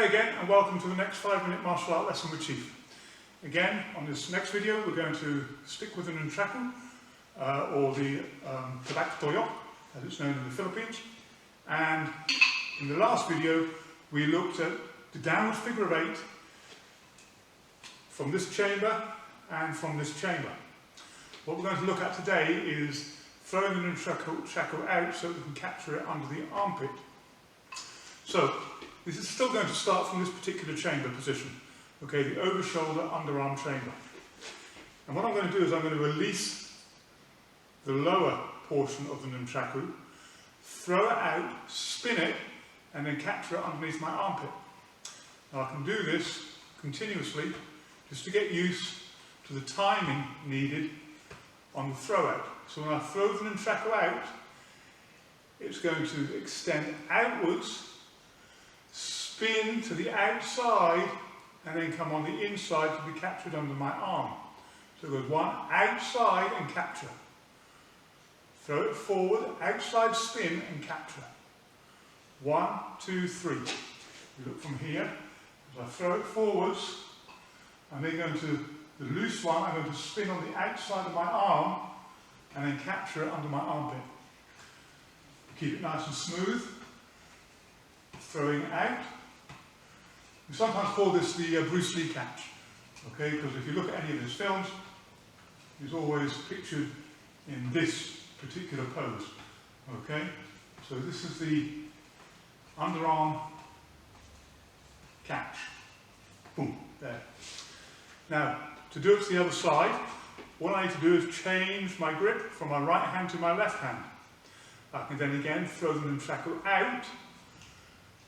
Hello again and welcome to the next 5-minute martial art lesson with Chief. Again, on this next video we're going to stick with the Nunchaku, or the TABAK TOYOK, as it's known in the Philippines. And in the last video we looked at the downward figure of 8 from this chamber and from this chamber. What we're going to look at today is throwing the Nunchaku out so that we can capture it under the armpit. So, this is still going to start from this particular chamber position, okay, the over-shoulder, underarm chamber. And what I'm going to do is I'm going to release the lower portion of the Nunchaku, throw it out, spin it, and then capture it underneath my armpit. Now I can do this continuously just to get used to the timing needed on the throw out. So when I throw the Nunchaku out, it's going to extend outwards, spin to the outside, and then come on the inside to be captured under my arm. So it goes one, outside and capture. Throw it forward, outside spin and capture. 1, 2, 3. You look from here, as I throw it forwards, I'm then going to, the loose one, I'm going to spin on the outside of my arm and then capture it under my armpit. Keep it nice and smooth. Throwing it out. We sometimes call this the Bruce Lee catch, okay, because if you look at any of his films, he's always pictured in this particular pose, okay. So this is the underarm catch. Boom, there. Now, to do it to the other side, what I need to do is change my grip from my right hand to my left hand. I can then again throw the Nunchaku out,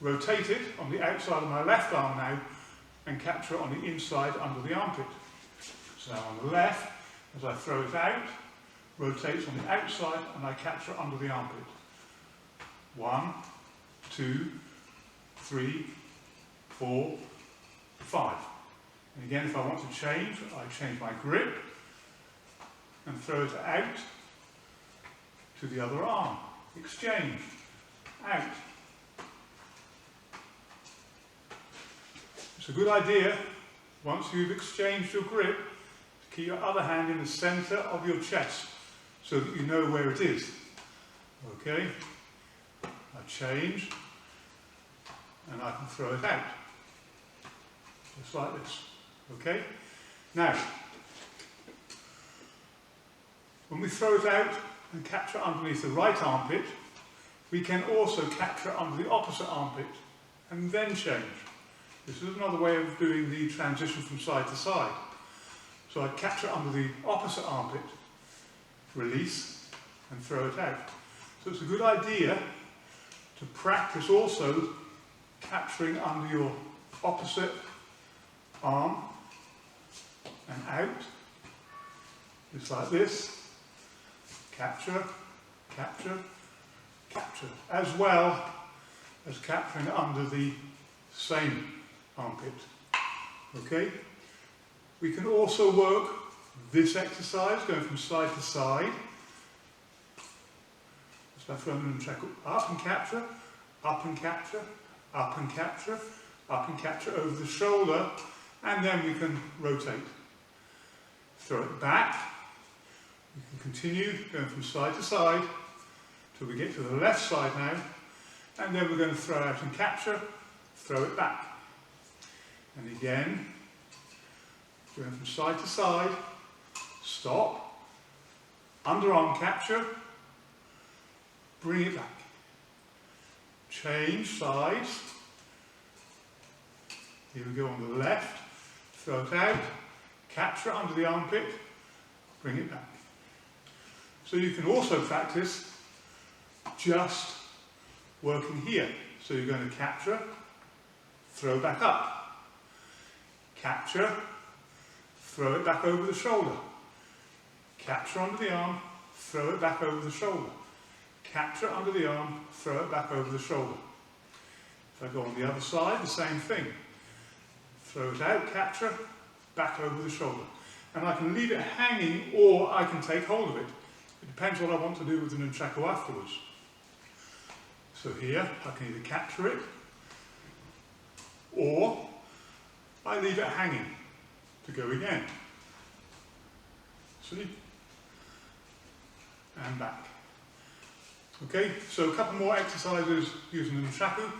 rotate it on the outside of my left arm now, and capture it on the inside under the armpit. So now on the left, as I throw it out, rotates on the outside and I capture it under the armpit. 1, 2, 3, 4, 5. And again, if I want to change, I change my grip and throw it out to the other arm. Exchange. Out. It's a good idea, once you've exchanged your grip, to keep your other hand in the centre of your chest so that you know where it is. Okay? I change and I can throw it out. Just like this. Okay? Now, when we throw it out and capture underneath the right armpit, we can also capture under the opposite armpit and then change. This is another way of doing the transition from side to side. So I capture under the opposite armpit, release, and throw it out. So it's a good idea to practice also capturing under your opposite arm and out, just like this. Capture, capture, capture, as well as capturing under the same armpit. Okay? We can also work this exercise going from side to side. Just by throwing the Nunchaku up and capture, up and capture, up and capture, up and capture over the shoulder, and then we can rotate. Throw it back. We can continue going from side to side till we get to the left side now, and then we're going to throw out and capture, throw it back. And again, going from side to side, stop, underarm capture, bring it back. Change sides. Here we go on the left, throw it out, capture under the armpit, bring it back. So you can also practice just working here. So you're going to capture, throw back up. Capture, throw it back over the shoulder. Capture under the arm, throw it back over the shoulder. Capture under the arm, throw it back over the shoulder. If I go on the other side, the same thing. Throw it out, capture, back over the shoulder. And I can leave it hanging or I can take hold of it. It depends what I want to do with the Nunchaku afterwards. So here, I can either capture it or I leave it hanging to go again. See? And back. Okay, so a couple more exercises using the nunchaku,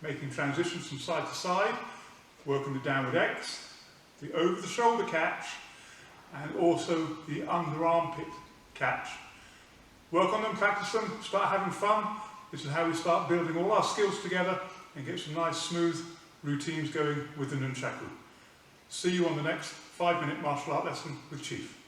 making transitions from side to side, working the downward X, the over the shoulder catch, and also the under armpit catch. Work on them, practice them, start having fun. This is how we start building all our skills together and get some nice smooth routines going with the nunchaku. See you on the next 5-minute martial art lesson with Chief.